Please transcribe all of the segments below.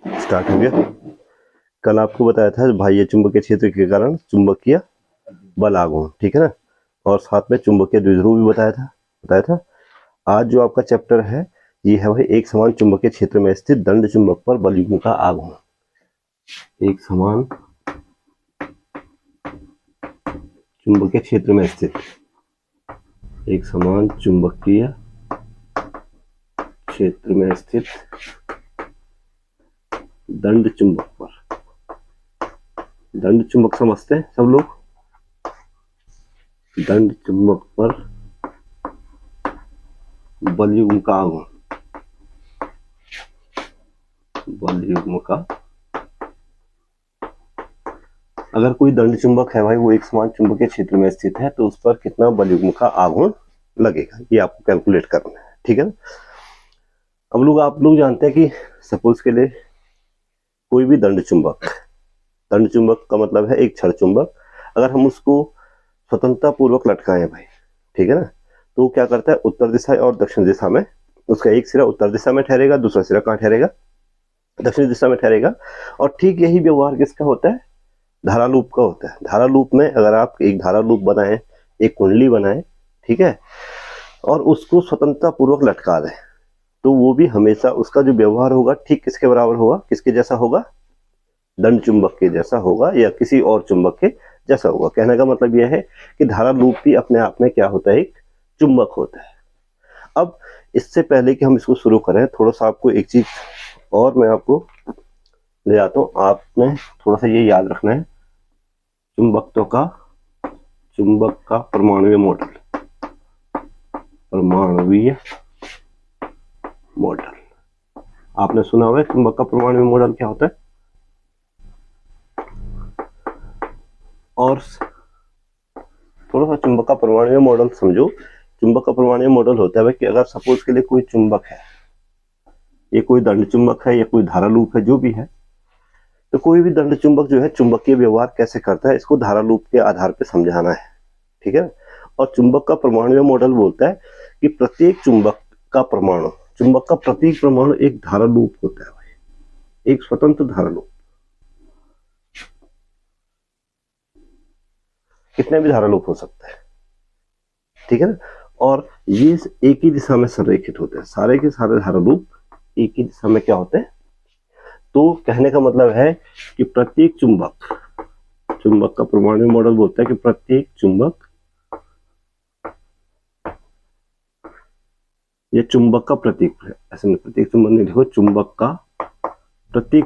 Start हो गया। कल आपको बताया था बाह्य चुंबकीय क्षेत्र के कारण चुंबकीय बल आघूर्ण, ठीक है ना, और साथ में चुंबकीय द्विध्रुव भी बताया था। आज जो आपका चैप्टर है ये है भाई एक समान चुंबकीय क्षेत्र में स्थित दंड चुंबक पर बल युग्म का आघूर्ण। एक समान चुंबकीय क्षेत्र में स्थित, एक समान चुंबकीय क्षेत्र में स्थित दंड चुंबक पर, दंड चुंबक समझते हैं सब लोग, दंड चुंबक पर बल युग्म का आघूर्ण, बल युग्म का, अगर कोई दंड चुंबक है भाई वो एक समान चुंबकीय क्षेत्र में स्थित है तो उस पर कितना बल युग्म का आघूर्ण लगेगा ये आपको कैलकुलेट करना है, ठीक है ना। अब आप लोग जानते हैं कि सपोज के लिए कोई भी दंड चुंबक का मतलब है एक छड़ चुंबक, अगर हम उसको स्वतंत्रता पूर्वक लटकाएं भाई, ठीक है ना, तो वो क्या करता है उत्तर दिशा और दक्षिण दिशा में, उसका एक सिरा उत्तर दिशा में ठहरेगा, दूसरा सिरा कहाँ ठहरेगा, दक्षिण दिशा में ठहरेगा। और ठीक यही व्यवहार किसका होता है, धारा लूप का होता है। धारा लूप में अगर आप एक धारा लूप बनाएं, एक कुंडली बनाएं, ठीक है, और उसको स्वतंत्रता पूर्वक लटका दें तो वो भी हमेशा उसका जो व्यवहार होगा ठीक किसके बराबर होगा, किसके जैसा होगा, दंड चुंबक के जैसा होगा या किसी और चुंबक के जैसा होगा। कहने का मतलब यह है कि धारा लूप भी अपने आप में क्या होता है, एक चुंबक होता है। अब इससे पहले कि हम इसको शुरू करें थोड़ा सा आपको एक चीज और मैं आपको ले जाता हूँ, आपने थोड़ा सा ये याद रखना है, चुंबक का परमाणुवीय मॉडल आपने सुना हुआ है। चुंबक का परमाणुवीय मॉडल क्या होता है, और थोड़ा सा चुंबक का परमाणुवीय मॉडल समझो। चुंबक का परमाणुवीय मॉडल होता है कि अगर सपोज के लिए कोई चुंबक है, ये कोई दंड चुंबक है या कोई धारा लूप है जो भी है, तो कोई भी दंड चुंबक जो है चुंबकीय व्यवहार कैसे करता है इसको धारा लूप के आधार पर समझाना है, ठीक है। और चुंबक का परमाणुवीय मॉडल बोलता है कि प्रत्येक चुंबक का प्रत्येक परमाणु एक धारा लूप होता है भाई, एक स्वतंत्र धारा लूप, कितने भी धारा लूप हो सकता है, ठीक है ना। और ये एक ही दिशा में संरेखित होते हैं, सारे के सारे धारा लूप एक ही दिशा में क्या होते हैं। तो कहने का मतलब है कि प्रत्येक चुंबक का परमाणु मॉडल बोलता है कि प्रत्येक चुंबक, ये चुंबक का प्रतीक है, ऐसे नहीं प्रत्येक चुंबक नहीं, देखो चुंबक का प्रत्येक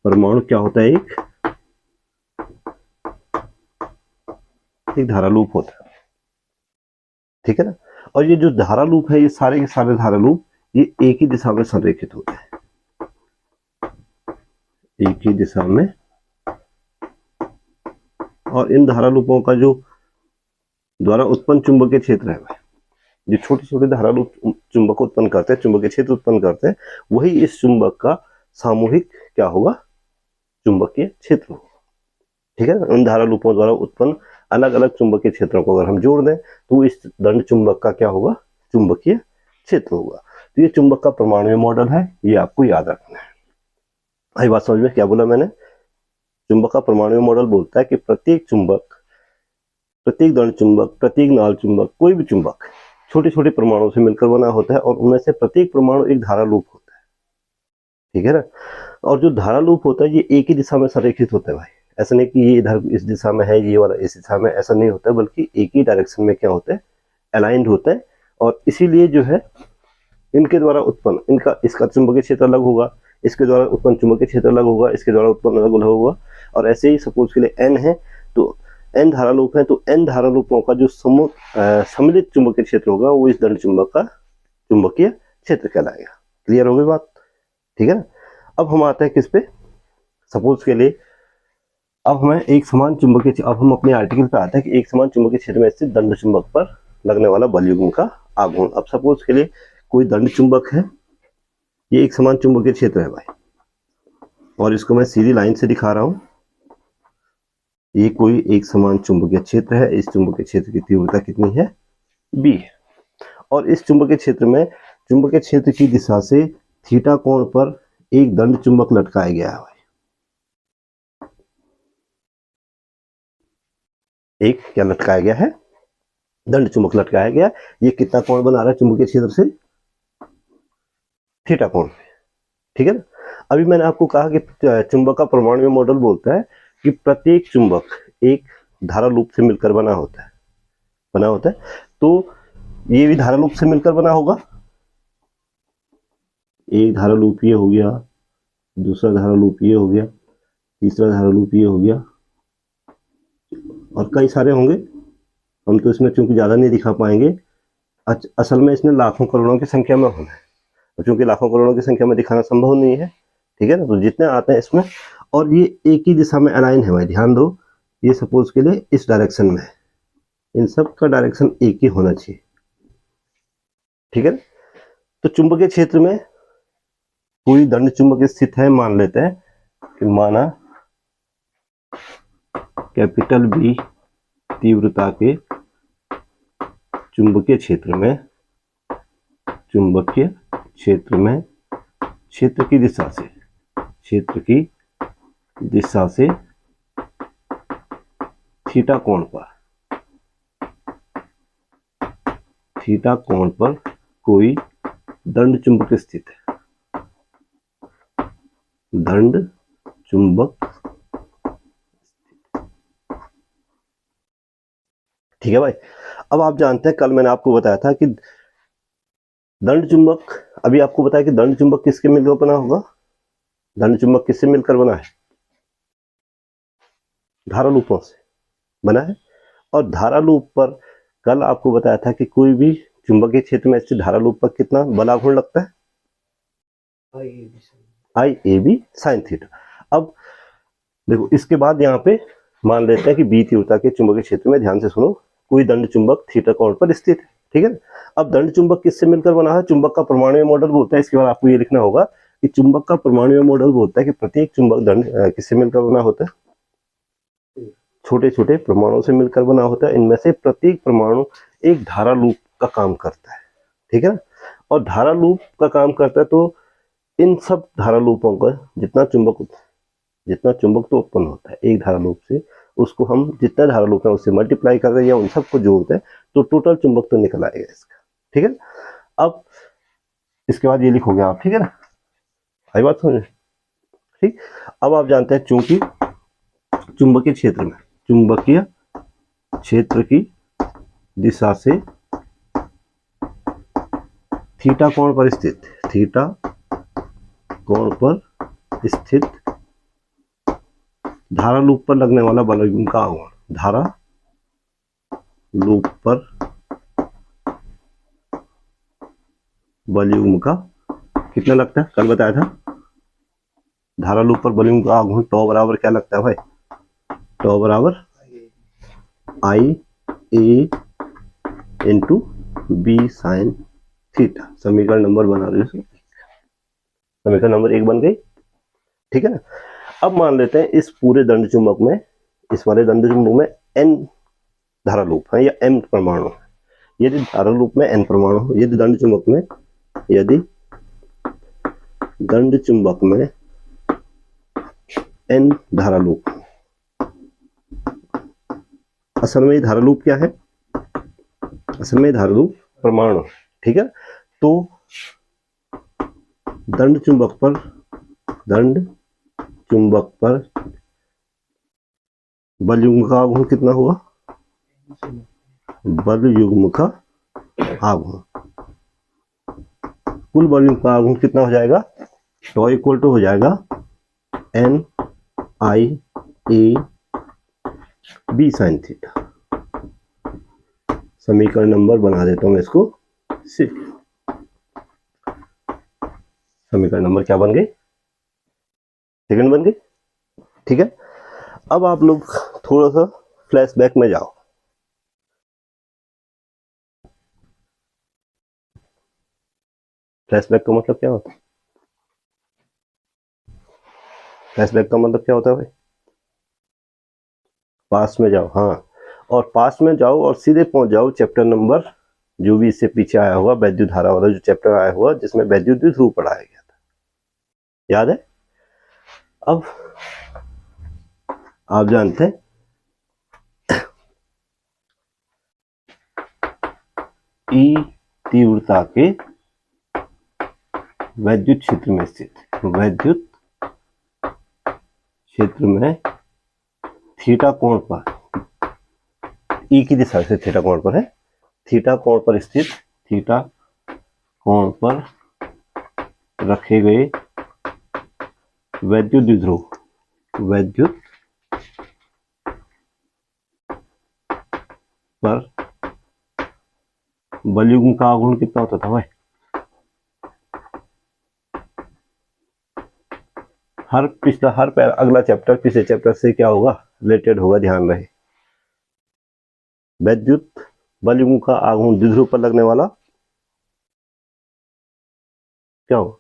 परमाणु क्या होता है, एक धारा लूप होता है, ठीक है ना। और ये जो धारा लूप है ये सारे के सारे धारा लूप ये एक ही दिशा में संरेखित होते हैं, एक ही दिशा में। और इन धारा लूपों का जो द्वारा उत्पन्न चुंबकीय क्षेत्र है भाई, जो छोटे छोटे धारा लूप चुंबक उत्पन्न करते हैं, चुंबकीय क्षेत्र उत्पन्न करते हैं, वही इस चुंबक का सामूहिक क्या होगा, चुंबकीय क्षेत्र होगा, ठीक है। उन धारा लूपों द्वारा उत्पन्न अलग अलग चुंबकीय क्षेत्रों को अगर हम जोड़ दें तो इस दंड चुंबक का क्या होगा, चुंबकीय क्षेत्र होगा। तो ये चुंबक का परमाणुवीय मॉडल है, ये आपको याद रखना है। आई बात समझ में, क्या बोला मैंने, चुंबक का परमाणुवीय मॉडल बोलता है कि प्रत्येक चुंबक, प्रत्येक दंड चुंबक, प्रत्येक नाल चुंबक, कोई भी चुंबक छोटे छोटे परमाणु से मिलकर बना होता है और उनमें से प्रत्येक परमाणु एक धारा लूप होता है, ठीक है ना। और जो धारा लूप होता है ये एक ही दिशा में संरेखित होता है भाई, ऐसा नहीं कि ये इधर इस दिशा में है, ये वाला इस दिशा में, ऐसा नहीं होता है, बल्कि एक ही डायरेक्शन में क्या होता है, अलाइंड होता है। और इसीलिए जो है इनके द्वारा उत्पन्न, इनका इसका चुंबकीय क्षेत्र अलग होगा, इसके द्वारा उत्पन्न चुंबकीय क्षेत्र अलग होगा, इसके द्वारा उत्पन्न अलग होगा। और ऐसे ही सपोज के लिए एन है तो एन धारा लूप है तो एन धारा लूपों का जो सम्मिलित चुंबकीय क्षेत्र होगा वो इस दंड चुंबक का चुंबकीय क्षेत्र कहलाएगा। क्लियर हो गई बात, ठीक है ना। अब हम आते हैं किस पे, सपोज के लिए अब हमें एक समान चुंबकीय, अब हम अपने आर्टिकल पे आते हैं कि एक समान चुंबकीय क्षेत्र में स्थित दंड चुंबक पर लगने वाला बल युग्म का आघूर्ण। अब सपोज के लिए कोई दंड चुंबक है, ये एक समान चुंबकीय क्षेत्र है भाई, और इसको मैं सीधी लाइन से दिखा रहा हूं, ये कोई एक समान चुंबकीय क्षेत्र है, इस चुंबकीय क्षेत्र की तीव्रता कितनी है, बी है। और इस चुंबकीय क्षेत्र में चुंबकीय क्षेत्र की दिशा से थीटा कोण पर एक दंड चुंबक लटकाया गया है। एक क्या लटकाया गया है? दंड चुंबक लटकाया गया। ये कितना कोण बना रहा है चुंबकीय क्षेत्र से? थीटा कोण। ठीक है ना। अभी मैंने आपको कहा कि चुंबक का परमाणु मॉडल बोलता है कि प्रत्येक चुंबक एक धारा लूप से मिलकर बना होता है। तो ये भी धारा लूप से मिलकर बना होगा। एक धारा लूप ये हो गया, दूसरा धारा लूप ये हो गया, तीसरा धारा लूप ये हो गया, और कई सारे होंगे। हम तो इसमें चूंकि ज्यादा नहीं दिखा पाएंगे, असल में इसमें लाखों करोड़ों की संख्या में होना है, और चूंकि लाखों करोड़ों की संख्या में दिखाना संभव नहीं है, ठीक है ना। तो जितने आते हैं इसमें, और ये एक ही दिशा में अलाइन है भाई, ध्यान दो। ये सपोज के लिए इस डायरेक्शन में है, इन सब का डायरेक्शन एक ही होना चाहिए, ठीक है। तो चुंबकीय क्षेत्र में पूरी दंड चुंबक स्थित है, मान लेते हैं कि माना कैपिटल बी तीव्रता के चुंबकीय क्षेत्र में क्षेत्र की दिशा से थीटा कोण पर कोई दंड चुंबक स्थित है। दंड चुंबक, ठीक है भाई। अब आप जानते हैं, कल मैंने आपको बताया था कि दंड चुंबक, अभी आपको बताया कि दंड चुंबक किसके मिलकर बना होगा? दंड चुंबक किससे मिलकर बना है? धारा लूपों से बना है। और धारा लूप पर कल आपको बताया था कि कोई भी चुंबकीय क्षेत्र में स्थित धारा लूप पर कितना बल आघूर्ण लगता है? आई ए बी साइन थीटा। अब देखो, इसके बाद यहाँ पे मान लेते हैं कि बी तीव्रता के चुंबकीय क्षेत्र में, ध्यान से सुनो, कोई दंड चुंबक थीटा कोण पर स्थित है, ठीक है। अब दंड चुंबक किससे मिलकर बना है? चुंबक का परमाणु मॉडल बोलता है। इसके बाद आपको ये लिखना होगा कि चुंबक का परमाणु मॉडल बोलता है कि प्रत्येक चुंबक दंड किससे मिलकर बना होता है? छोटे छोटे परमाणु से मिलकर बना होता है। इनमें से प्रत्येक परमाणु एक धारा लूप का काम करता है, ठीक है। और धारा लूप का काम करता है, तो इन सब धारा लूपों का जितना चुंबक तो उत्पन्न होता है एक धारा लूप से, उसको हम जितना धारा लूप है उससे मल्टीप्लाई कर रहे हैं या उन सबको जोड़ते हैं, तो टोटल चुंबक तो निकल आएगा इसका, ठीक है। अब इसके बाद ये लिखोगे आप, ठीक है ना, आई बात समझ, ठीक। अब आप जानते हैं, चूंकि चुंबकीय क्षेत्र की दिशा से थीटा कोण पर स्थित धारा लूप पर लगने वाला बलयुग्म का आघूर्ण, धारा लूप पर बलयुग्म का कितना लगता है? कल बताया था, धारा लूप पर बलयुग्म का आघूर्ण टॉ बराबर क्या लगता है भाई? टॉ बराबर आई ए इंटू बी साइन थीटा। समीकरण नंबर बना रहे हो, समीकरण नंबर 1 बन गई, ठीक है ना। अब मान लेते हैं इस पूरे दंड चुंबक में, इस वाले दंड चुंबक में n धारा लूप है या m परमाणु है। यदि धारा लूप में n परमाणु हो, यदि दंड चुंबक में n धारा लूप, असल में धारा लूप क्या है? असल में धारा लूप परमाणु, ठीक है। तो दंड चुंबक पर बल युग्म का आघूर्ण कितना हुआ? बल युग्म का आघूर्ण, कुल बल युग्म का आघूर्ण कितना हो जाएगा? टॉ इक्वल टू हो जाएगा N I A B sine theta. समीकरण नंबर बना देता हूं मैं इसको, समीकरण नंबर क्या बन गई? सेकंड बन गई, ठीक है। अब आप लोग थोड़ा सा फ्लैशबैक में जाओ। फ्लैशबैक का मतलब क्या होता है? फ्लैशबैक का मतलब क्या होता है भाई? पास में जाओ, हाँ, और पास में जाओ और सीधे पहुंच जाओ चैप्टर नंबर जो भी इससे पीछे आया हुआ वैद्युत धारा वाला जो चैप्टर आया हुआ जिसमें वैद्युत द्विध्रुव पढ़ाया गया था, याद है। अब आप जानते हैं ई तीव्रता के वैद्युत क्षेत्र में स्थित, वैद्युत क्षेत्र में थीटा कोण पर, ई की दिशा से थीटा कोण पर है, थीटा कोण पर स्थित, थीटा कोण पर रखे गए वैद्युत द्विध्रुव, वैद्युत पर बलयुग्म का आघूर्ण कितना होता था भाई? अगला चैप्टर पिछले चैप्टर से क्या होगा, रिलेटेड होगा, ध्यान रहे। वैद्युत बलयुग्म का आघूर्ण द्विध्रुव पर लगने वाला क्या होगा?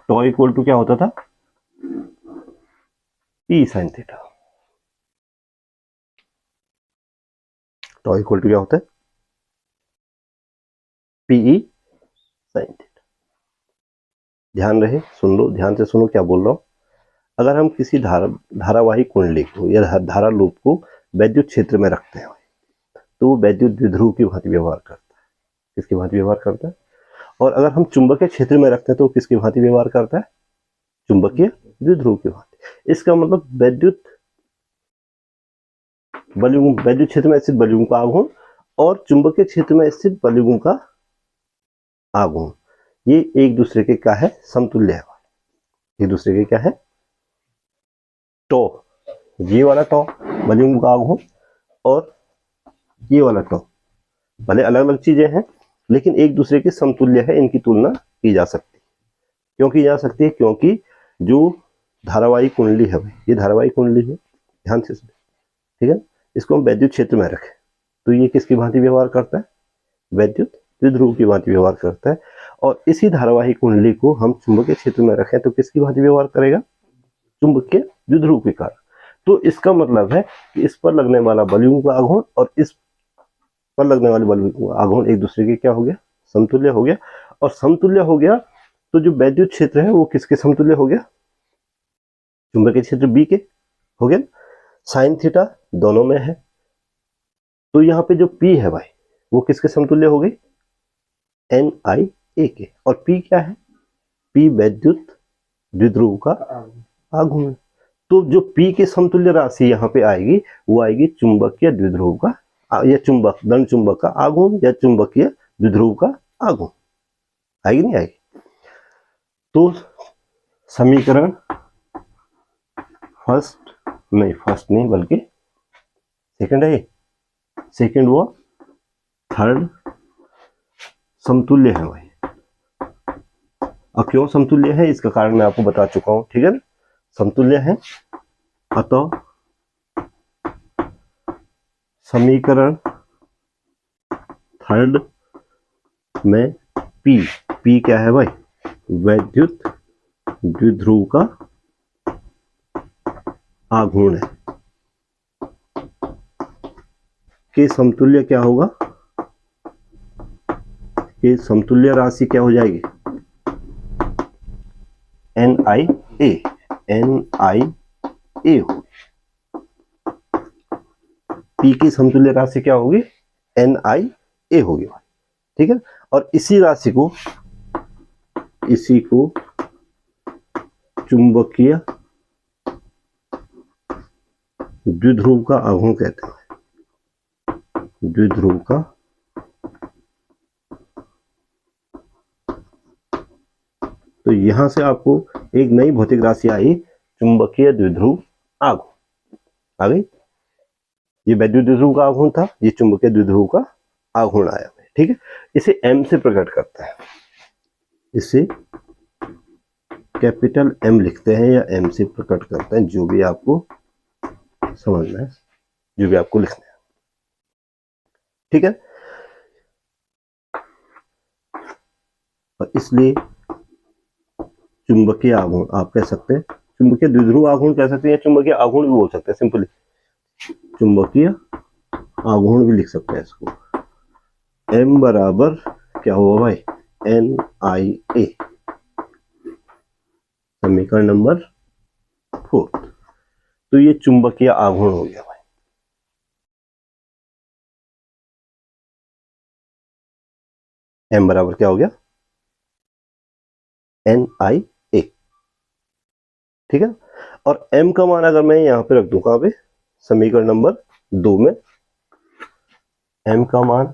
टॉ इक्वल टू क्या होता था? P sine theta. Tau equal to क्या होता है? P E sine theta. ध्यान रहे, सुन लो, ध्यान से सुनो क्या बोल रहा हूं। अगर हम किसी धारावाही कुंडली को या धारा लूप को वैद्युत क्षेत्र में रखते हैं तो वो वैद्युत द्विध्रुव की भांति व्यवहार करता है। किसकी भांति व्यवहार करता है? और अगर हम चुंबकीय क्षेत्र में रखते हैं तो किसकी भांति व्यवहार करता है? चुंबकीय द्विध्रुव की भांति। इसका मतलब वैद्युत क्षेत्र में स्थित बलयुग्म का आघूर्ण और चुंबकीय क्षेत्र में स्थित बलयुग्म का आघूर्ण, ये एक दूसरे के क्या है? समतुल्य है। एक दूसरे के क्या है? टॉ, ये वाला टॉ बलयुग्म का आघूर्ण और ये वाला टॉ, भले अलग अलग चीजें हैं लेकिन एक दूसरे के समतुल्य है, इनकी तुलना की जा सकती है। क्यों की जा सकती है? क्योंकि जो धारावाही कुंडली है, ये धारावाही कुंडली है, ध्यान से सुनो, ठीक है। इसको हम वैद्युत क्षेत्र में रखें तो ये किसकी भांति व्यवहार करता है? वैद्युत द्विध्रुव की भांति व्यवहार करता है। और इसी धारावाही कुंडली को हम चुंबकीय क्षेत्र में रखें तो किसकी भांति व्यवहार करेगा? चुंबकीय द्विध्रुव के कारण। तो इसका मतलब है कि इस पर लगने वाला बलयुग्म का आघूर्ण और इस पर लगने वाले बलयुग्म का आघूर्ण एक दूसरे के क्या हो गया? समतुल्य हो गया। और समतुल्य हो गया तो जो वैद्युत क्षेत्र है वो किसके समतुल्य हो गया? चुंबकीय क्षेत्र बी के हो गया। साइन थीटा दोनों में है तो यहाँ पे जो पी है भाई वो किसके समतुल्य हो गई? एन आई ए के। और पी क्या है? पी वैद्युत द्विध्रुव का आघूर्ण। तो जो पी के समतुल्य राशि यहाँ पे आएगी वो आएगी चुंबकीय द्विध्रुव का या दंड चुंबक का आघूर्ण या चुंबकीय द्विध्रुव का आघूर्ण। आएगी नहीं आएगी? तो समीकरण फर्स्ट नहीं बल्कि सेकंड है, सेकंड व थर्ड समतुल्य है भाई। अब क्यों समतुल्य है इसका कारण मैं आपको बता चुका हूं, ठीक है ना। समतुल्य है अतः समीकरण थर्ड में पी क्या है भाई? वैद्युत द्विध्रुव का आघूर्ण है के समतुल्य क्या होगा? के समतुल्य राशि क्या हो जाएगी? एन आई ए होगी। पी की समतुल्य राशि क्या होगी? एन आई ए होगी, ठीक है। और इसी राशि को चुंबकीय द्विध्रुव का आघूर्ण कहते हैं। द्विध्रुव का तो यहां से आपको एक नई भौतिक राशि आई, चुंबकीय द्विध्रुव आघूर्ण आ गई। ये वैद्युत द्विध्रुव का आघूर्ण था, ये चुंबकीय द्विध्रुव का आघूर्ण आया, ठीक है। इसे एम से प्रकट करता है, इसे कैपिटल एम लिखते हैं या एम से प्रकट करते हैं, जो भी आपको समझना है, जो भी आपको लिखना है, ठीक है। और इसलिए चुंबकीय आघूर्ण आप कह सकते हैं, चुंबकीय द्विध्रुव आघूर्ण कह सकते हैं, चुंबकीय आघूर्ण भी बोल सकते हैं, सिंपली चुंबकीय आघूर्ण भी लिख सकते हैं इसको। m बराबर क्या हुआ भाई, NiA, समीकरण नंबर 4। तो ये चुंबकीय आघूर्ण हो गया भाई। m बराबर क्या हो गया, NiA, ठीक है। और m का मान अगर मैं यहां पे रख दूं, कहां पे, समीकरण नंबर 2 में, m का मान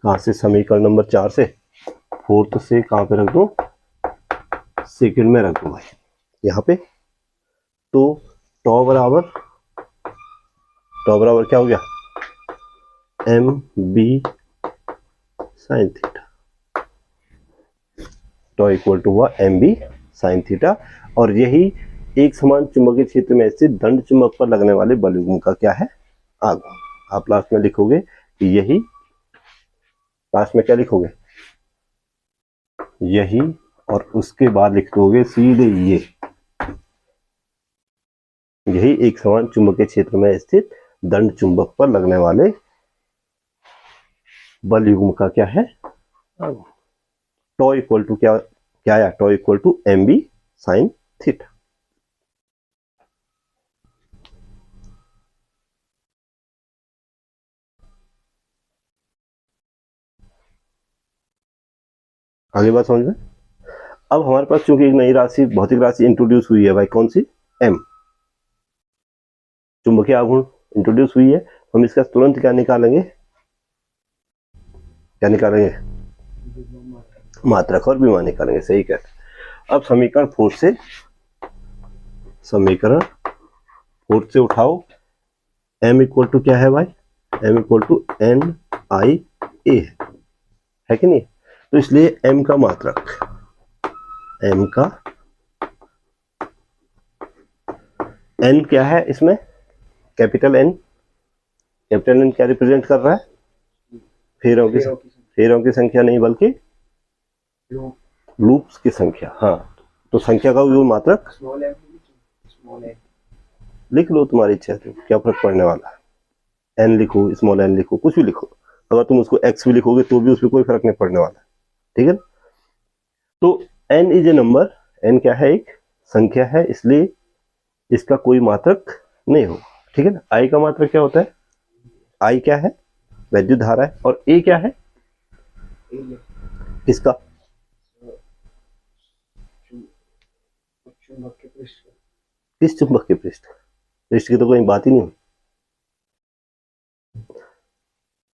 कहां से, समीकरण नंबर 4 से, 4th से कहां पे रख दूं, सेकंड में रख दूं भाई, यहाँ पे। तो टॉ बराबर क्या हो गया, MB sine theta, tau equal to हुआ MB साइन थीटा। और यही एक समान चुंबकीय क्षेत्र में स्थित दंड चुंबक पर लगने वाले बलयुग्म का क्या है, आघूर्ण। आप लास्ट में लिखोगे कि यही, लास्ट में क्या लिखोगे, यही, और उसके बाद लिख दोगे सीधे ये, यही एक समान चुंबकीय क्षेत्र में स्थित दंड चुंबक पर लगने वाले बल युग्म का क्या है, टॉ इक्वल टू क्या क्या आया, tau equal to MB sine theta. आगे बात समझ में। अब हमारे पास चूंकि एक नई राशि, भौतिक राशि इंट्रोड्यूस हुई है भाई, कौन सी, M, चुंबकीय आघूर्ण इंट्रोड्यूस हुई है। हम इसका तुरंत क्या निकालेंगे, क्या निकालेंगे, मात्रक और विमा निकालेंगे, सही कहते। अब समीकरण 4 से उठाओ, m इक्वल टू क्या है भाई, m इक्वल टू NiA है कि नहीं। तो इसलिए m का मात्रक, m का n क्या है इसमें, कैपिटल N, कैपिटल N क्या रिप्रेजेंट कर रहा है, फेरों की संख्या नहीं बल्कि लूप्स की संख्या। हाँ, तो संख्या का जो मात्रक, लिख लो, तुम्हारी इच्छा है, क्या फर्क पड़ने वाला है, n लिखो, स्मॉल n लिखो, कुछ भी लिखो, अगर तुम उसको x भी लिखोगे तो भी उसमें कोई फर्क नहीं पड़ने वाला, ठीक है। तो n is a number, n क्या है, एक संख्या है, इसलिए इसका कोई मात्रक नहीं होगा, ठीक है ना। I का मात्रक क्या होता है, I क्या है, वैद्युत धारा है, और A क्या है, किसका, किस चुंबक के पृष्ठ, पृष्ठ की तो कोई बात ही नहीं हुई।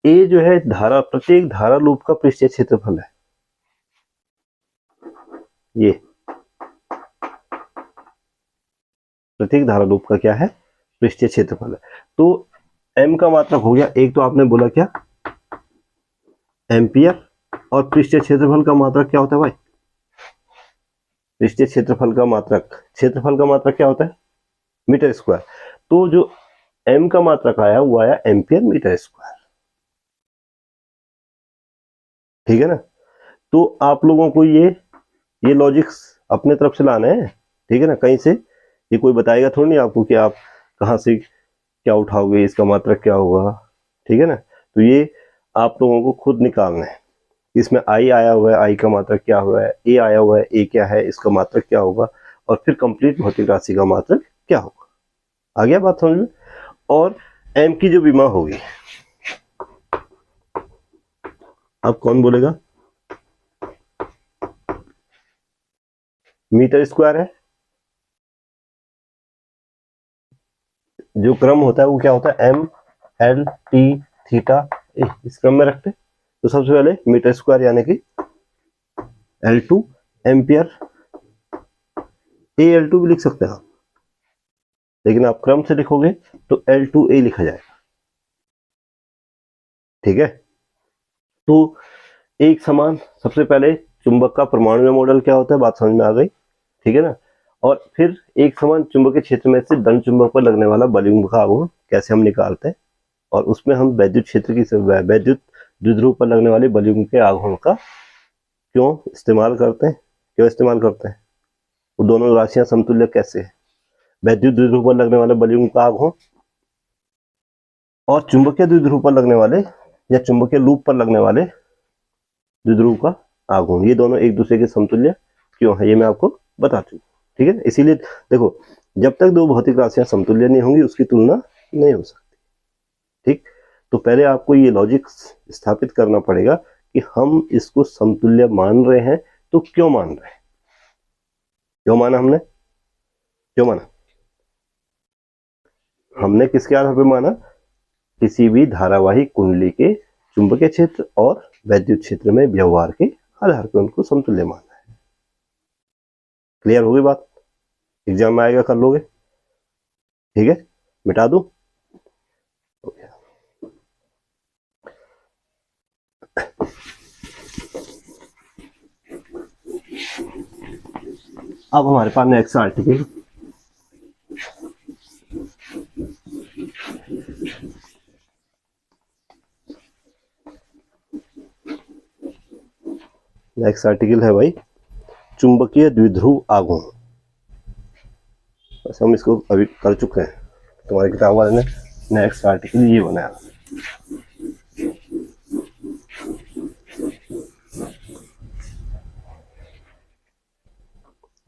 ए जो है धारा, प्रत्येक धारा लूप का पृष्ठीय क्षेत्रफल है, ये प्रत्येक धारा लूप का क्या है, पृष्ठीय क्षेत्रफल है। तो m का मात्रक हो गया, एक तो आपने बोला क्या, एम्पियर, और पृष्ठीय क्षेत्रफल का मात्रक क्या होता है भाई, पृष्ठीय क्षेत्रफल का मात्रक, क्या होता है, मीटर स्क्वायर। तो जो m का मात्रक आया वो आया एम्पियर मीटर स्क्वायर, ठीक है ना। तो आप लोगों को ये लॉजिक्स अपने तरफ से लाने हैं, ठीक है ना। कहीं से ये कोई बताएगा थोड़ी नहीं आपको कि आप कहाँ से क्या उठाओगे, इसका मात्रक क्या होगा, ठीक है ना। तो ये आप लोगों को खुद निकालना है। इसमें I आया हुआ है, I का मात्रक क्या हुआ है, A आया हुआ है, A क्या है, इसका मात्रक क्या होगा, और फिर कंप्लीट भौतिक राशि का मात्रक क्या होगा। आ गया बात समझ में। और M की जो विमा होगी, अब कौन बोलेगा, मीटर स्क्वायर है, जो क्रम होता है वो क्या होता है, M/L/T थीटा, इस क्रम में रखते। तो सबसे पहले मीटर स्क्वायर यानी कि L2 एम्पियर, L2 भी लिख सकते हैं आप, लेकिन आप क्रम से लिखोगे तो L2A लिखा जाएगा, ठीक है। तो एक समान, सबसे पहले चुंबक का परमाणु मॉडल क्या होता है, बात समझ में आ गई, ठीक है ना। और फिर एक समान चुंबकीय क्षेत्र में से दंड चुंबक पर लगने वाला बलयुग्म का आघूर्ण कैसे हम निकालते हैं, और उसमें हम वैद्युत क्षेत्र की, वैद्युत द्विध्रुव पर लगने वाले बलयुग्म के आघूर्ण का क्यों इस्तेमाल करते हैं? वो दोनों राशियां समतुल्य कैसे है? वैद्युत द्विध्रुव पर लगने वाले बलयुग्म का आघूर्ण और चुंबकीय द्विध्रुव पर लगने वाले या चुंबकीय लूप पर लगने वाले द्विध्रुव का आघूर्ण, ये दोनों एक दूसरे के समतुल्य क्यों है, ये मैं आपको बता चुका। ठीक है, इसीलिए देखो, जब तक दो भौतिक राशियां समतुल्य नहीं होंगी उसकी तुलना नहीं हो सकती। ठीक, तो पहले आपको ये लॉजिक स्थापित करना पड़ेगा कि हम इसको समतुल्य मान रहे हैं, तो क्यों मान रहे हैं? क्यों माना हमने किसके आधार पर माना? किसी भी धारावाही कुंडली के चुंबकीय क्षेत्र और वैद्युत क्षेत्र में व्यवहार के आधार पर उनको समतुल्य मानना है। क्लियर हो गई बात? एग्जाम में आएगा, कर लोगे। ठीक है, मिटा दूं? अब हमारे पास नेक्स्ट आर्टिकल है भाई चुंबकीय द्विध्रुव आघूर्ण। बस हम इसको अभी कर चुके हैं, तुम्हारी किताब वाले ने नेक्स्ट आर्टिकल ये बनाया।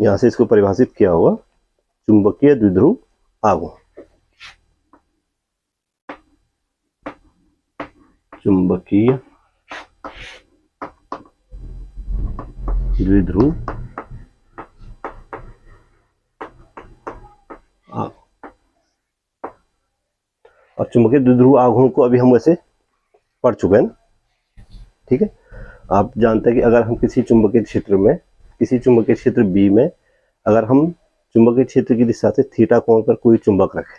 यहां से इसको परिभाषित किया हुआ चुंबकीय द्विध्रुव आघूर्ण। चुंबकीय द्विध्रुव और चुंबकीय द्विध्रुव आघूर्ण को अभी हम वैसे पढ़ चुके हैं ना। ठीक है, आप जानते हैं कि अगर हम किसी चुंबकीय क्षेत्र बी में अगर हम चुंबकीय क्षेत्र की दिशा से थीटा कोण पर कोई चुंबक रखें,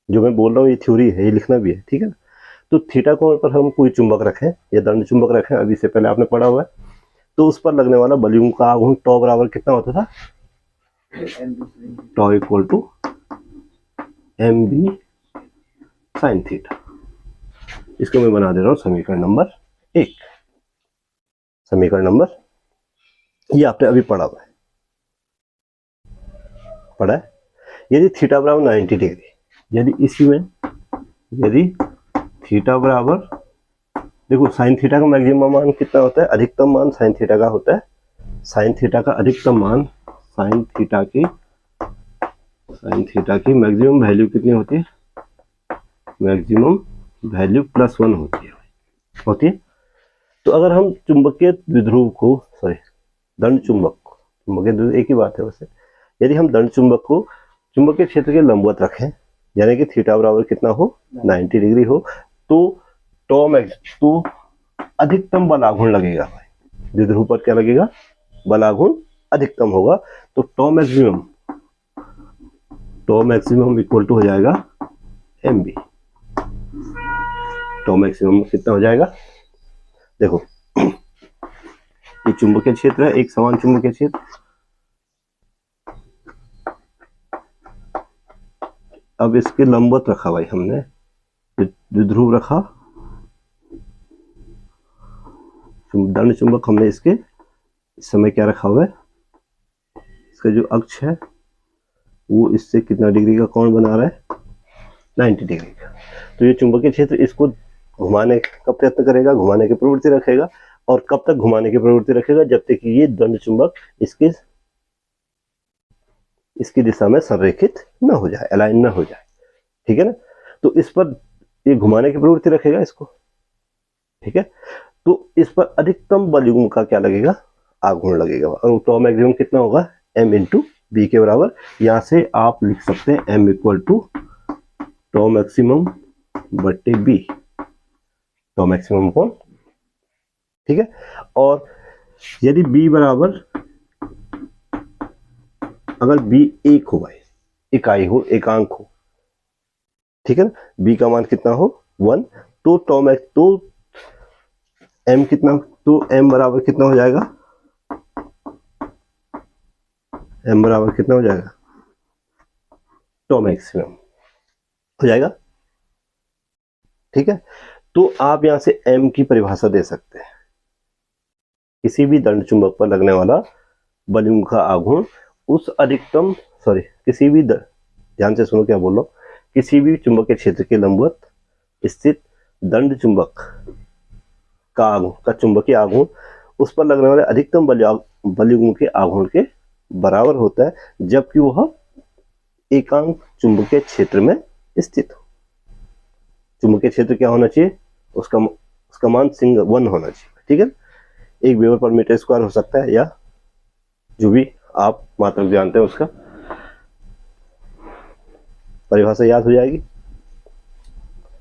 जो मैं बोल रहा हूँ ये थ्योरी है, ये लिखना भी है। ठीक है ना, तो थीटा कोण पर हम कोई चुंबक रखें या दंड चुंबक रखें, अभी से पहले आपने पढ़ा हुआ है, तो उस पर लगने वाला बलयुग्म का आघूर्ण टॉ बराबर कितना होता था? Tau equal to M B sine theta. इसको मैं बना दे रहा हूं समीकरण नंबर 1। समीकरण नंबर, ये आपने अभी पढ़ा है। यदि थीटा बराबर 90 डिग्री, यदि थीटा बराबर, देखो साइन थीटा का मैक्सिमम मान कितना होता है? अधिकतम मान साइन थीटा का होता है। साइन थीटा का अधिकतम मान, साइन थीटा की मैक्सिमम वैल्यू कितनी होती है? मैक्सिमम वैल्यू +1 होती है। तो अगर हम चुंबकीय द्विध्रुव को, दंड चुंबक, चुंबकीय द्विध्रुव एक ही बात है वैसे, यदि हम दंड चुंबक को चुंबकीय क्षेत्र के लंबवत रखें, यानी कि थीटा बराबर कितना हो? 90 डिग्री हो, तो अधिकतम बल आघूर्ण लगेगा भाई। द्विध्रुव पर क्या लगेगा? बल आघूर्ण अधिकतम होगा। तो टॉ मैक्सिमम इक्वल टू हो जाएगा mb। टॉ मैक्सिमम कितना हो जाएगा? देखो, ये चुंबकीय क्षेत्र है, एक समान चुंबकीय क्षेत्र। अब इसके लंबवत रखा भाई हमने, द्विध्रुव रखा, दंड चुंबक हमने इसके इस समय क्या रखा हुआ है? इसका जो अक्ष है वो इससे कितना डिग्री का कोण बना रहा है? 90 डिग्री का। तो ये चुंबकीय क्षेत्र इसको घुमाने का प्रयत्न करेगा, घुमाने की प्रवृत्ति रखेगा। और कब तक घुमाने की प्रवृत्ति रखेगा? जब तक कि ये दंड चुंबक इसकी दिशा में संरेखित न हो जाए, अलाइन न हो जाए। ठीक है ना, तो इस पर ये घुमाने की प्रवृत्ति रखेगा इसको। ठीक है, तो इस पर अधिकतम बलयुग्म का क्या लगेगा? आघूर्ण लगेगा। और टॉ मैक्सिमम कितना होगा? m इंटू बी के बराबर। यहां से आप लिख सकते हैं m equal to tau maximum बटे बी, टॉ मैक्सिमम कौन? ठीक है, और यदि b बराबर, अगर b एक हो भाई, इकाई हो, एकांक हो, ठीक है ना, b का मान कितना हो? 1, तो तो m कितना, तो m बराबर कितना हो जाएगा? m बराबर कितना हो जाएगा? टॉ मैक्सिमम हो जाएगा। ठीक है, तो आप यहां से m की परिभाषा दे सकते हैं, किसी भी दंड चुंबक पर लगने वाला बलयुग्म का आघूर्ण उस अधिकतम किसी भी ध्यान से सुनो क्या बोल रहा हूं, किसी भी चुंबकीय क्षेत्र के लंबवत स्थित दंड चुंबक का चुंबकीय आघूर्ण उस पर लगने वाले अधिकतम बलयुग्म के आघूर्ण के बराबर होता है, जबकि वह एकांक चुंबकीय क्षेत्र में स्थित हो। चुंबकीय क्षेत्र क्या होना चाहिए, उसका मान सिंगल 1 होना चाहिए, ठीक है। 1 वेबर पर मीटर स्क्वायर हो सकता है, या जो भी आप मात्रक जानते हैं उसका परिभाषा याद हो जाएगी।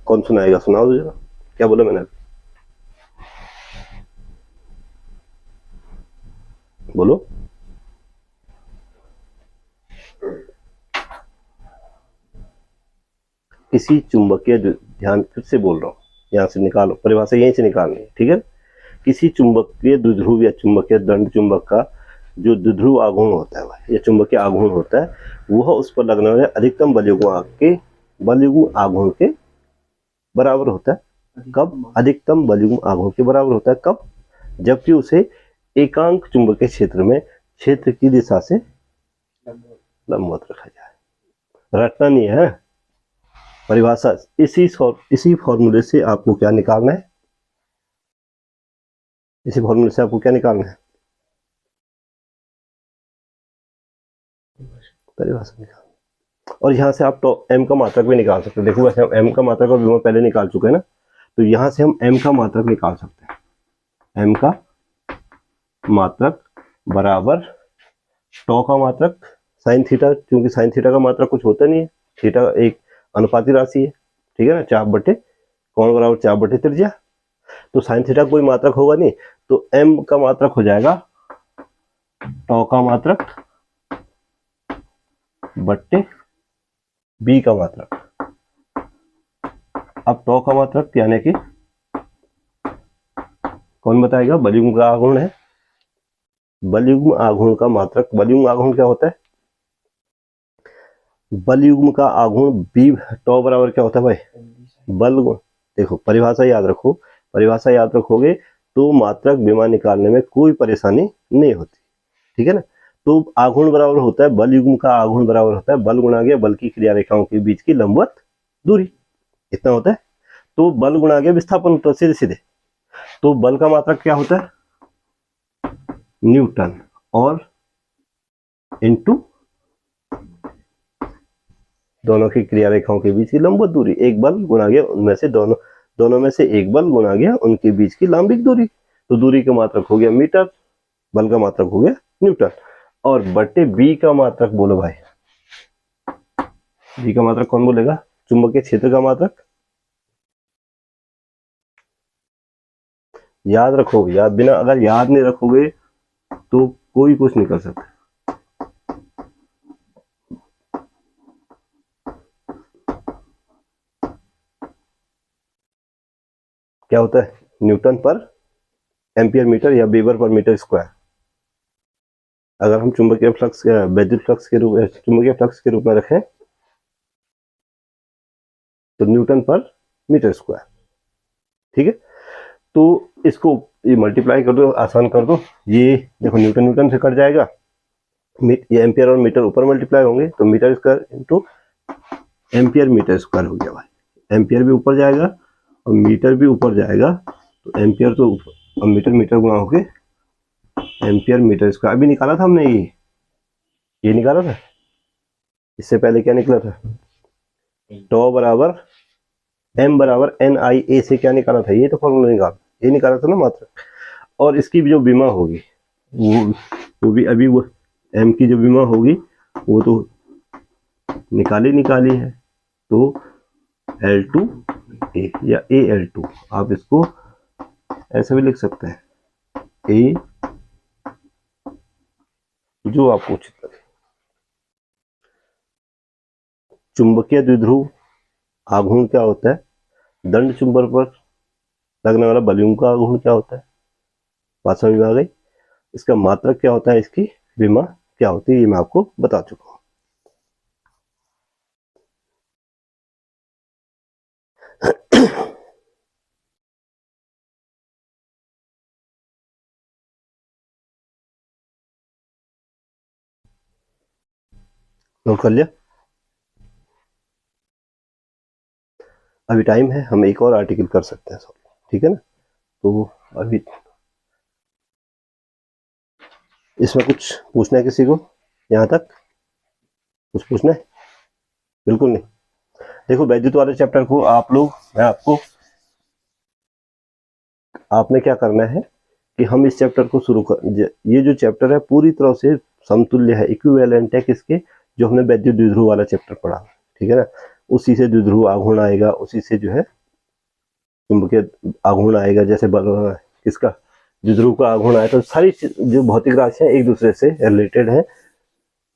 कौन सुनाएगा, सुनाओ जरा, क्या बोला मैंने, बोलो। किसी चुंबकीय, ध्यान फिर से बोल रहा हूँ, यहां से निकालो परिभाषा, यहीं से निकालनी है, ठीक है। किसी चुंबकीय द्विध्रुव या चुंबकीय दंड चुंबक का जो द्विध्रुव आघूर्ण होता है या चुंबकीय आघूर्ण होता है, वह उस पर लगने वाले अधिकतम बलयुग्म आघूर्ण के बराबर होता है। कब? अधिकतम बलयुग्म आघूर्ण के बराबर होता है, कब? जबकि उसे एकांक चुंबकीय क्षेत्र में क्षेत्र की दिशा से लंबवत रखा जाए। रटना नहीं है परिभाषा। इसी फॉर्मूले से आपको क्या निकालना है, इसी फॉर्मूले से आपको क्या निकालना है, परिभाषा निकालना। और यहाँ से आप तो m का मात्रक भी निकाल सकते हैं। देखो वैसे हम m का मात्रक और विभव पहले निकाल चुके हैं ना, तो यहाँ से हम m का मात्रक निकाल सकते हैं। m का मात्रक बराबर टॉ का मात्रक साइन थीटा, क्योंकि साइन थीटा का मात्रक कुछ होता नहीं है, थीटा एक अनुपाती राशि है, ठीक है ना, चाप बटे कोण बराबर चाप बटे त्रिज्या, तो साइन थीटा कोई मात्रक होगा नहीं, तो m का मात्रक हो जाएगा टॉ का मात्रक बट्टे b का मात्रक। अब टॉ का मात्रक यानी कि कौन बताएगा, बलयुग्म का आघूर्ण है। बलयुग्म आघूर्ण का मात्रक, बलयुग्म आघूर्ण क्या होता है, बलयुग्म का आघूर्ण b टॉ बराबर क्या होता है भाई, बल गुण, देखो परिभाषा याद रखो, परिभाषा याद रखोगे तो मात्रक विमा निकालने में कोई परेशानी नहीं होती, ठीक है ना। तो आघूर्ण बराबर होता है, बलयुग्म का आघूर्ण बराबर होता है बल गुणा गया बल की क्रिया रेखाओं के बीच की लंबवत दूरी, इतना होता है। तो बल गुणा गया विस्थापन, तो सीधे सीधे, तो बल का मात्रक क्या होता है, न्यूटन, और इनटू दोनों की क्रिया रेखाओं के बीच की लंबवत दूरी, एक बल गुणा गया उनमें से दोनों में से एक बल गुणा गया उनके बीच की लंबिक दूरी, तो दूरी का मात्रक हो गया मीटर, बल का मात्रक हो गया न्यूटन, और बट्टे बी का मात्रक बोलो भाई, बी का मात्रक कौन बोलेगा, चुंबकीय क्षेत्र का मात्रक, याद रखो, बिना अगर याद नहीं रखोगे तो कोई कुछ नहीं कर सकता। क्या होता है, न्यूटन पर एम्पियर मीटर या वेबर पर मीटर स्क्वायर। अगर हम चुंबकीय फ्लक्स विद्युत फ्लक्स के रूप चुंबकीय फ्लक्स के रूप में रखें तो न्यूटन पर मीटर स्क्वायर, ठीक है। तो इसको ये मल्टीप्लाई कर दो, आसान कर दो, ये देखो न्यूटन न्यूटन से कट जाएगा, ये एम्पियर और मीटर ऊपर मल्टीप्लाई होंगे, तो metre square into ampere metre square हो गया भाई, एम्पियर भी ऊपर जाएगा और मीटर भी ऊपर जाएगा, तो एम्पियर तो ऊपर और मीटर मीटर गुणा होके एम्पियर मीटर स्क्वायर। अभी निकाला था हमने, ये निकाला था, इससे पहले क्या निकला था, टॉ बराबर m बराबर NIA से क्या निकाला था, ये तो फॉर्मूला ये निकाला था ना मात्र। और इसकी जो विमा होगी वो भी अभी वो m की जो विमा होगी वो तो निकाली है, तो L2A या AL2, आप इसको ऐसा भी लिख सकते हैं, A जो आपको उचित लगे। चुंबकीय द्विध्रुव आघूर्ण क्या होता है, दंड चुंबक पर लगने वाला बलयुग्म का आघूर्ण क्या होता है, बात समझ में आ गई। इसका मात्रक क्या होता है, इसकी विमा क्या होती है, ये मैं आपको बता चुका हूं। नोट कर लिया। अभी टाइम है, हम एक और आर्टिकल कर सकते हैं सॉल्व, ठीक है ना। तो अभी इसमें कुछ पूछना है किसी को, यहाँ तक कुछ पूछना है? बिल्कुल नहीं। देखो वैद्युत वाले चैप्टर को आप लोग, मैं आपको, आपने क्या करना है कि हम इस चैप्टर को शुरू कर, ये जो चैप्टर है पूरी तरह से समतुल्य है, इक्विवेलेंट है किसके, जो हमने वैद्युत द्विध्रुव वाला चैप्टर पढ़ा, ठीक है ना। उसी से द्विध्रुव आघूर्ण आएगा, उसी से जो है चुंबकीय आघूर्ण आएगा, जैसे किसका द्विध्रुव का आघूर्ण आया, तो सारी जो भौतिक राशियां एक दूसरे से रिलेटेड है।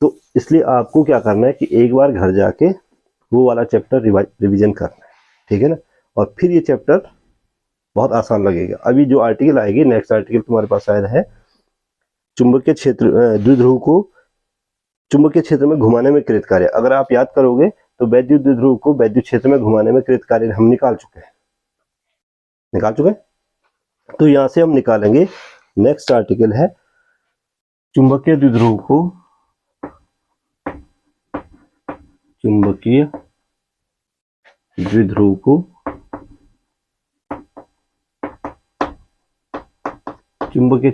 तो इसलिए आपको क्या करना है कि एक बार घर जाके वो वाला चैप्टर रिवीजन करना है, ठीक है ना। और फिर ये चैप्टर बहुत आसान लगेगा। अभी जो आर्टिकल आएगी, नेक्स्ट आर्टिकल तुम्हारे पास शायद है, चुंबकीय क्षेत्र द्विध्रुव को चुंबकीय क्षेत्र में घुमाने में कृत कार्य। अगर आप याद करोगे तो वैद्युत द्विध्रुव को वैद्युत क्षेत्र में घुमाने में कृत कार्य हम निकाल चुके हैं। तो यहां से हम निकालेंगे, नेक्स्ट आर्टिकल है चुंबकीय द्विध्रुव को चुंबकीय द्विध्रुव को चुंबकीय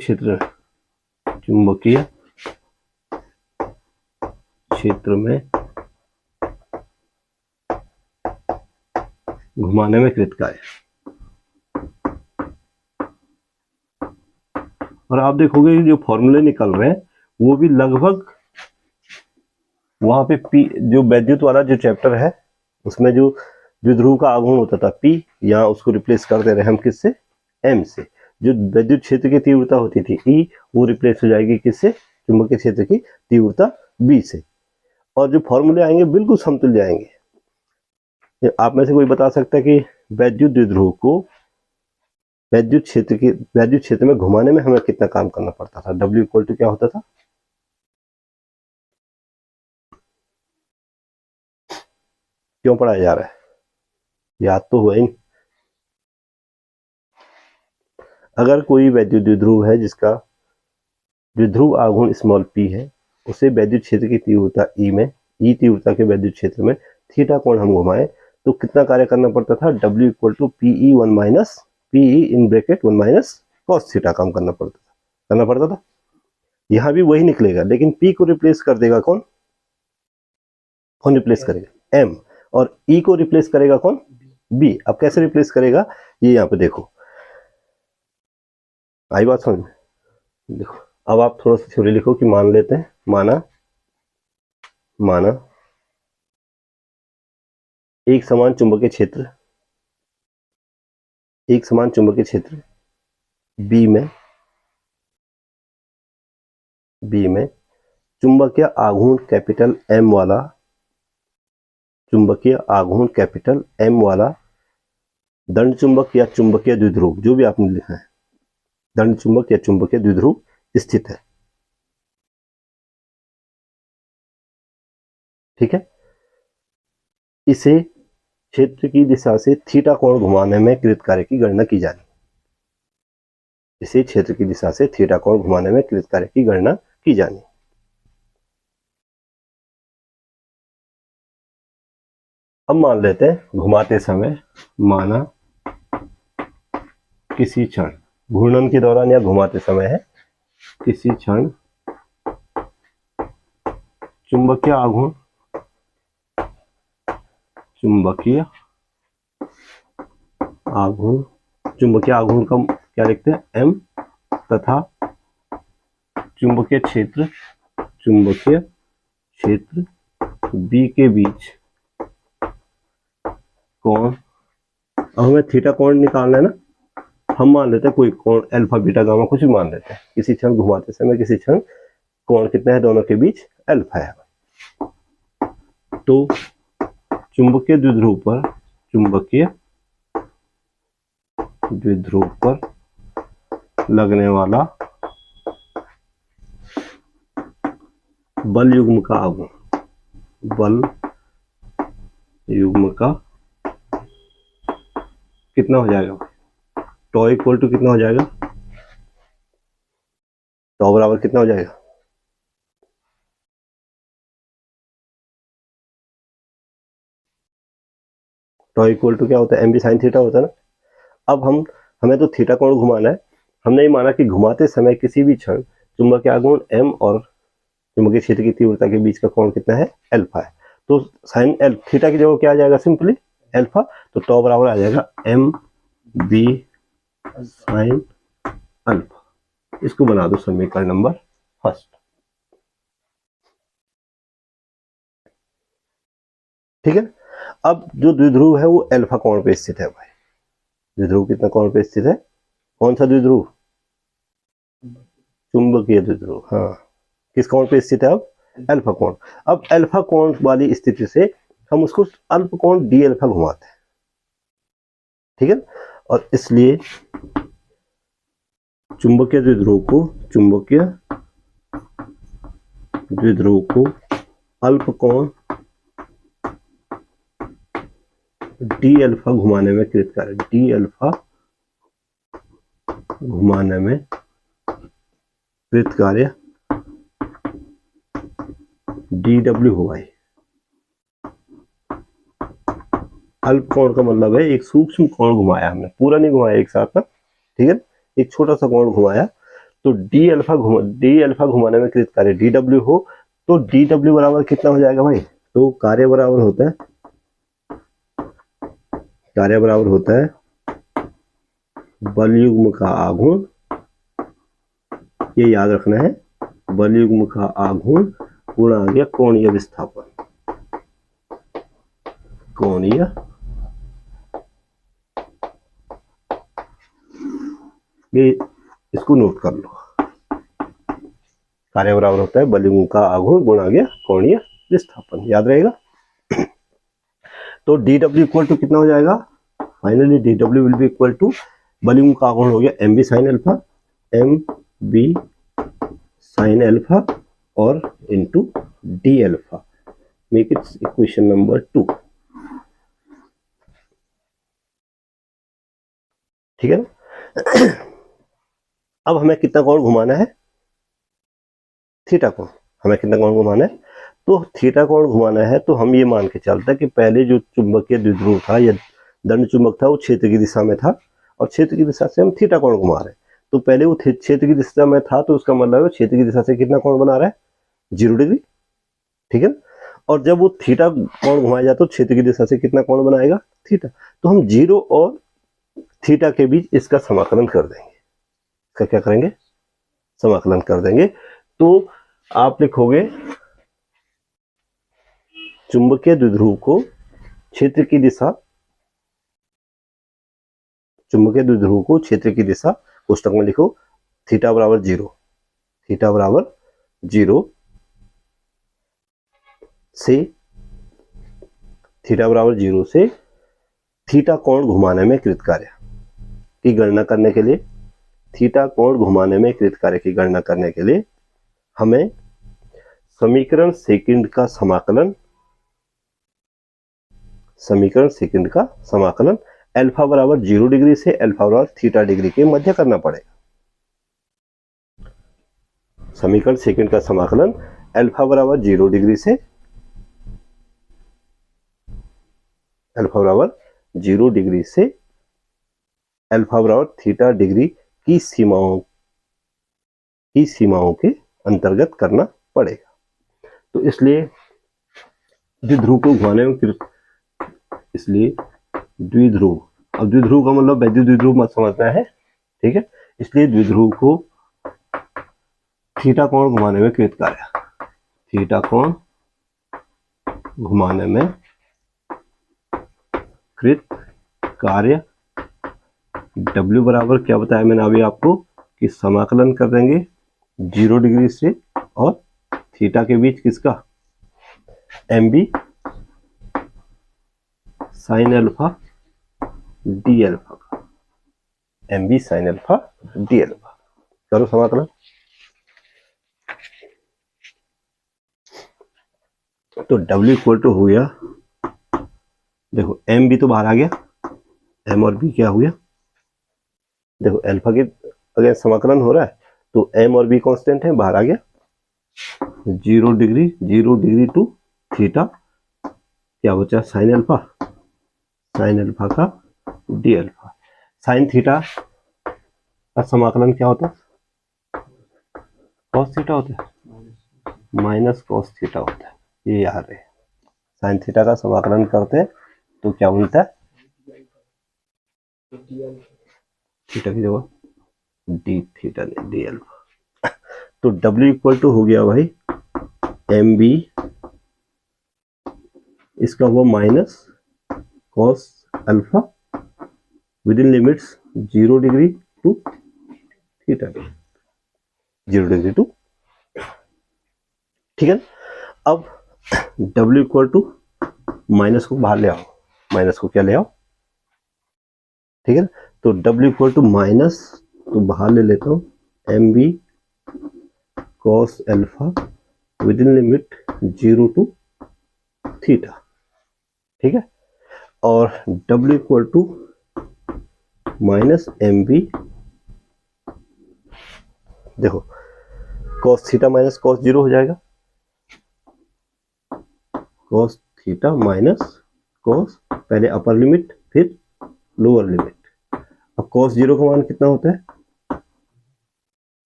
क्षेत्र में घुमाने में कृत कार्य। और आप देखोगे जो फॉर्मूले निकल रहे हैं वो भी लगभग वहां पे पी, जो वैद्युत वाला जो चैप्टर है उसमें जो द्विध्रुव का आघूर्ण होता था पी, यहाँ उसको रिप्लेस कर दे रहे हैं हम किससे, एम से। जो वैद्युत क्षेत्र की तीव्रता होती थी ई, वो रिप्लेस हो जाएगी किससे, चुंबकीय क्षेत्र की तीव्रता बी से। और जो फॉर्मूले आएंगे बिल्कुल समतुल्य आएंगे। आप में से कोई बता सकता है कि वैद्युत द्विध्रुव को वैद्युत क्षेत्र में घुमाने में हमें कितना काम करना पड़ता था, W इक्वल टू क्या होता था? क्यों पढ़ाया जा रहा है, याद तो हुआ ही नहीं। अगर कोई वैद्युत द्विध्रुव है जिसका द्विध्रुव आघूर्ण स्मॉल p है, उसे वैद्युत क्षेत्र की तीव्रता ई में, ई तीव्रता के वैद्युत क्षेत्र में थीटा कोण हम घुमाएं तो कितना कार्य करना पड़ता था, W equal to P E one minus P E in bracket one minus cos theta काम करना पड़ता था। यहाँ भी वही निकलेगा, लेकिन P को रिप्लेस कर देगा कौन रिप्लेस करेगा, M। और E को रिप्लेस करेगा कौन, B। अब कैसे रिप्लेस करेगा, ये यहाँ पे देखो, आई बात समझ में? देखो अब आप थोड़ा सा थ्योरी लिखो कि मान लेते हैं, माना एक समान चुंबकीय क्षेत्र B में चुंबकीय आघूर्ण कैपिटल M वाला दंड चुंबक या चुंबकीय द्विध्रुव, जो भी आपने लिखा है, दंड चुंबक या चुंबकीय द्विध्रुव स्थित है, ठीक है। इसे क्षेत्र की दिशा से थीटा कोण घुमाने में कृत कार्य की गणना की जानी अब मान लेते हैं घुमाते समय, माना किसी क्षण घूर्णन के दौरान या घुमाते समय है, किसी क्षण चुंबकीय आघूर्ण का क्या लिखते हैं, M, तथा चुंबकीय क्षेत्र B के बीच कोण। अब हमें थीटा कोण निकालना है ना, हम मान लेते हैं कोई कोण अल्फा बीटा गामा कुछ भी मान लेते हैं, किसी क्षण घुमाते समय किसी क्षण कोण कितना है दोनों के बीच, अल्फा है। तो चुंबकीय द्विध्रुव पर लगने वाला बल युग्म का कितना हो जाएगा, टॉ इक्वल टू कितना हो जाएगा, टॉ बराबर कितना हो जाएगा, टॉ इक्वल टू क्या होता है, एम बी साइन थीटा होता है ना। अब हमें तो थीटा कोण घुमाना है। हमने ये माना कि घुमाते समय किसी भी क्षण चुंबकीय आघूर्ण एम और चुंबकीय क्षेत्र की तीव्रता के बीच का कोण कितना है, अल्फा है। तो साइन एल थीटा की जगह क्या आ जाएगा, सिंपली अल्फा। तो टॉ बराबर आ जाएगा एम बी साइन अल्फा। इसको बना दो समीकरण नंबर फर्स्ट। ठीक है। अब जो द्विध्रुव है वो अल्फा कोण पे स्थित है भाई। द्विध्रुव कितना कोण पे स्थित है, कौन सा द्विध्रुव, चुंबकीय द्विध्रुव। हाँ, किस कोण पे स्थित है, अब अल्फा कोण। अब अल्फा कोण वाली स्थिति से हम उसको अल्प कोण डी अल्फा घुमाते हैं। ठीक है। और इसलिए चुंबकीय द्विध्रुव को अल्प कोण डी अल्फा घुमाने में कृतकार्य, डी अल्फा घुमाने में कृतकार्य डी डब्ल्यू होगा। अल्प कोण का मतलब है एक सूक्ष्म कोण घुमाया हमने, पूरा नहीं घुमाया एक साथ ना। ठीक है, एक छोटा सा कोण घुमाया। तो डी अल्फा घुमाने में कृत कार्य डी डब्ल्यू हो, तो डी डब्ल्यू बराबर कितना हो जाएगा भाई, तो कार्य बराबर होता है बल युग्म का आघूर्ण, ये याद रखना है, बल युग्म का आघूर्ण गुणा आ गया कोणीय विस्थापन, कोणीय ये इसको नोट कर लो। कार्य बराबर होता है बल युग्म का आघूर्ण गुणा गया कोणीय विस्थापन, याद रहेगा। तो डी डब्ल्यू इक्वल टू कितना हो जाएगा, finally D W will be equal to बल युग्म का आघूर्ण हो गया M B sine alpha, M B sine alpha और into D alpha. Make it equation number 2। ठीक है ना। अब हमें कितना कोण घुमाना है, थीटा कोण। हमें कितना कोण घुमाना है, तो थीटा कोण घुमाना है। तो हम ये मान के चलते हैं कि पहले जो चुंबकीय द्विध्रुव था या दंड चुंबक था वो क्षेत्र की दिशा में था, और क्षेत्र की दिशा से हम थीटा कोण घुमा रहे हैं। तो पहले वो क्षेत्र की दिशा में था, तो उसका मतलब है क्षेत्र की दिशा से कितना कोण बना रहा है, 0 डिग्री। ठीक है। और जब वो थीटा कोण घुमाया जाता है तो क्षेत्र की दिशा से कितना कोण बनाएगा, थीटा। तो हम 0 और थीटा के बीच इसका समाकलन कर देंगे। इसका क्या करेंगे, समाकलन कर देंगे। तो आप लिखोगे चुंबकीय द्विध्रुव को क्षेत्र की दिशा, चुंबकीय द्विध्रुव को क्षेत्र की दिशा पुस्तक में लिखो थीटा बराबर 0, थीटा बराबर 0 से, थीटा बराबर 0 से थीटा कोण घुमाने में कृत कार्य की गणना करने के लिए, थीटा कोण घुमाने में कृत कार्य की गणना करने के लिए हमें समीकरण सेकंड का समाकलन अल्फा बराबर 0 डिग्री से अल्फा बराबर थीटा डिग्री के मध्य करना पड़ेगा। समीकरण सेकंड का समाकलन अल्फा बराबर 0 डिग्री से अल्फा बराबर 0 डिग्री से अल्फा बराबर थीटा डिग्री की सीमाओं के अंतर्गत करना पड़ेगा। तो इसलिए द्विध्रुव को घुमाने में, इसलिए द्विध्रुव, अब द्विध्रुव का मतलब वैद्युत द्विध्रुव मत समझना है। ठीक है। इसलिए द्विध्रुव को थीटा कोण घुमाने में कृत कार्य, थीटा कोण घुमाने में कृत कार्य W बराबर क्या बताया मैंने अभी आपको कि समाकलन कर देंगे 0 डिग्री से और थीटा के बीच किसका, M B sine alpha D alpha का, M B sine alpha D alpha. करो समाकलन। तो W इक्वल टू हो गया, देखो एम बी तो बाहर आ गया, एम और बी क्या हो गया, देखो अल्फा के अगर समाकलन हो रहा है तो एम और बी कांस्टेंट है, बाहर आ गया। 0 डिग्री टू थीटा क्या बचा, साइन अल्फा, साइन अल्फा का डी अल्फा। साइन थीटा का समाकलन क्या होता है? कॉस थीटा होता है, माइनस कॉस थीटा होता है, ये याद है। साइन थीटा का समाकलन करते हैं तो क्या बनता है? थीटा की जगह डी थीटा नहीं डी अल्फा। तो W इक्वल टू हो गया भाई एम बी, इसका हुआ minus cos alpha within limits 0 degree to theta, 0 degree to, ठीक है। अब W इक्वल टू माइनस को बाहर ले आओ, माइनस को क्या ले आओ, ठीक है। तो W इक्वल टू माइनस, तो बाहर ले लेता हूं M B cos alpha within limit 0 to theta, ठीक है। और W equal to minus M B, देखो कॉस थीटा माइनस कॉस 0 हो जाएगा, कॉस थीटा माइनस कॉस, पहले अपर लिमिट फिर लोअर लिमिट। अब कॉस 0 का मान कितना होता है?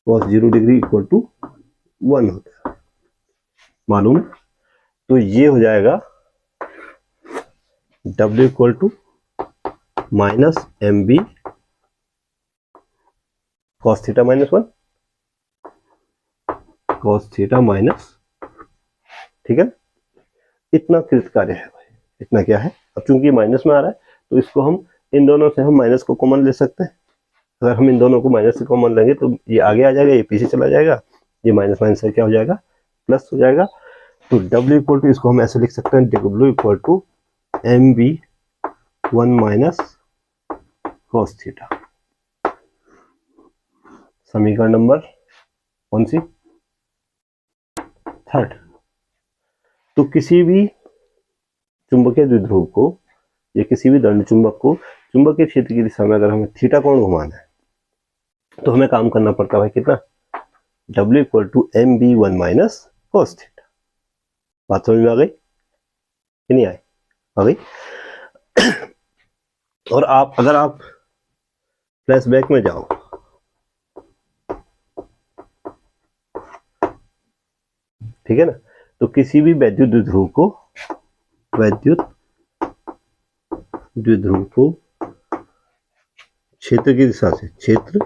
कॉस 0 डिग्री इक्वल टू 1 होता है, मालूम है। तो ये हो जाएगा W equal to minus M B cos theta minus 1, cos theta minus, ठीक है। इतना कृत कार्य है भाई, इतना क्या है। अब चूंकि माइनस में आ रहा है तो इसको हम इन दोनों से हम माइनस को कॉमन ले सकते हैं। अगर हम इन दोनों को माइनस से कॉमन लेंगे तो ये आगे आ जाएगा, ये पीछे चला जाएगा, ये माइनस माइनस से क्या हो जाएगा? प्लस हो जाएगा। तो W इक्वल टू इसको हम ऐसे लिख सकते हैं, W equal to M B 1 minus cos theta. समीकरण नंबर कौन सी? थर्ड। तो किसी भी चुंबकीय द्विध्रुव को या किसी भी दंड चुंबक को चुंबकीय क्षेत्र की दिशा में अगर हमें थीटा कोण घुमाना है तो हमें काम करना पड़ता है कितना? W equal to M B 1 minus cos theta. बात समझ में आ गई कि नहीं आई? आ गई। और अगर आप फ्लैशबैक में जाओ, ठीक है ना, तो किसी भी वैद्युत द्विध्रुव को क्षेत्र की दिशा से, क्षेत्र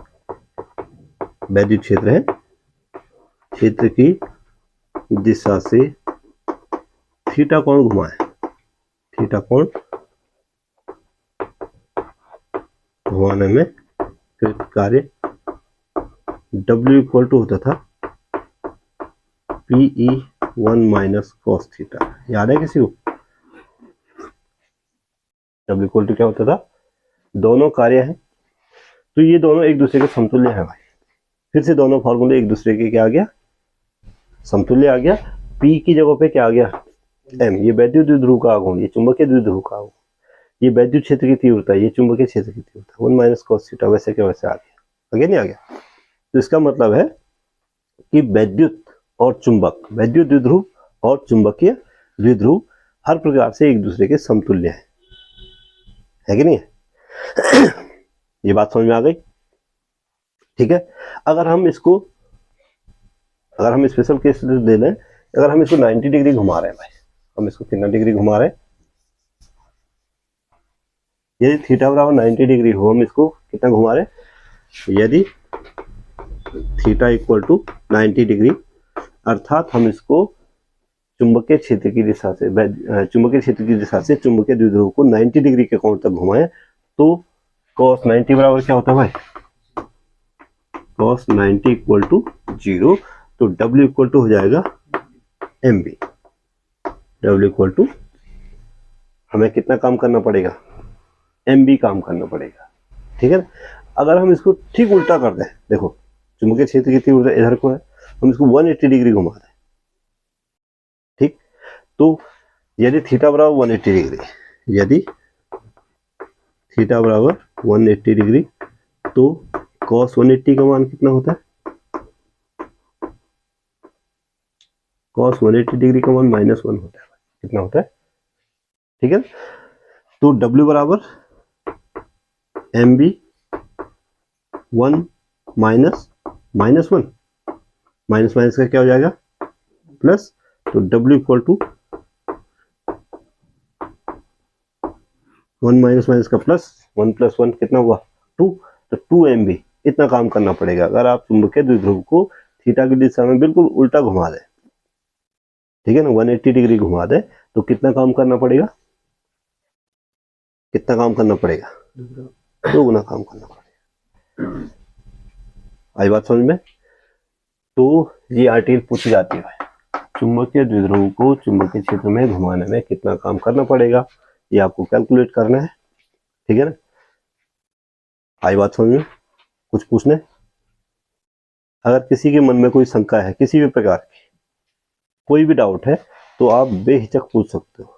वैद्युत क्षेत्र है, क्षेत्र की दिशा से थीटा कोण घुमाए, थीटा कोण घुमाने में कृत कार्य W इक्वल टू होता था PE 1 माइनस कॉस थीटा। याद है किसी को? W इक्वल टू क्या होता था? दोनों कार्य हैं तो ये दोनों एक दूसरे के समतुल्य है भाई। फिर से दोनों फॉर्मूले एक दूसरे के क्या आ गया? समतुल्य आ गया। P की जगह पे क्या आ गया? M। ये वैद्युत द्विध्रुव का आघूर्ण, ये चुंबकीय द्विध्रुव का आघूर्ण, ये वैद्युत क्षेत्र की तीव्रता, ये चुंबकीय क्षेत्र की तीव्रता, 1 माइनस कॉस थीटा। वैसे क्या वैसे आ गया, आगे नहीं आ गया। तो इसका मतलब है कि वैद्युत और चुंबक, वैद्युत द्विध्रुव और चुंबकीय द्विध्रुव हर प्रकार से एक दूसरे के समतुल्य है कि नहीं है? ये बात समझ में आ गई, ठीक है। अगर हम स्पेशल केस ले लें, अगर हम इसको 90 डिग्री घुमा रहे हैं भाई, हम इसको कितना डिग्री घुमा रहे हैं? यदि थीटा बराबर 90 डिग्री हो, हम इसको कितना घुमा रहे हैं? यदि थीटा इक्वल टू 90 डिग्री, अर्थात हम इसको चुंबकीय क्षेत्र की दिशा से चुंबकीय द्विध्रुव को 90 डिग्री के कोण तक घुमाएं तो cos 90 बराबर क्या होता है भाई? cos 90 equal to 0। तो W इक्वल टू हो जाएगा MB। W इक्वल टू हमें कितना काम करना पड़ेगा? MB काम करना पड़ेगा, ठीक है। अगर हम इसको ठीक उल्टा कर दें, देखो चुंबकीय क्षेत्र की तीव्रता इधर को है, हम इसको 180 डिग्री घुमा दें, ठीक। तो यदि थीटा बराबर 180 डिग्री, यदि थीटा बराबर 180 डिग्री, तो cos 180 का मान कितना होता है? cos 180 डिग्री का मान -1 होता है। कितना होता है? ठीक है। तो W बराबर MB 1 minus minus 1, minus minus का क्या हो जाएगा प्लस, तो W equal to 1 minus minus का प्लस, 1 प्लस 1 कितना हुआ 2, तो 2 MB इतना काम करना पड़ेगा। अगर आप चुंबकीय द्विध्रुव को थीटा की दिशा में बिल्कुल उल्टा घुमा दें, ठीक है ना, 180 डिग्री घुमा दे, तो कितना काम करना पड़ेगा, कितना काम करना पड़ेगा, 2 गुना काम करना पड़ेगा। आई बात समझ में? तो ये आर्टिकल पूछी जाती है, चुंबकीय द्विध्रुव को चुंबकीय क्षेत्र में घुमाने में कितना काम करना पड़ेगा, ये आपको कैलकुलेट करना है, ठीक है ना। आई बात समझ में? कुछ पूछने? अगर किसी के मन में कोई शंका है किसी भी प्रकार की, कोई भी डाउट है, तो आप बेहिचक पूछ सकते हो।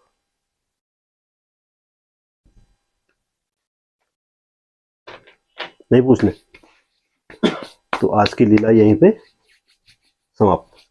नहीं पूछने? तो आज की लीला यहीं पे समाप्त।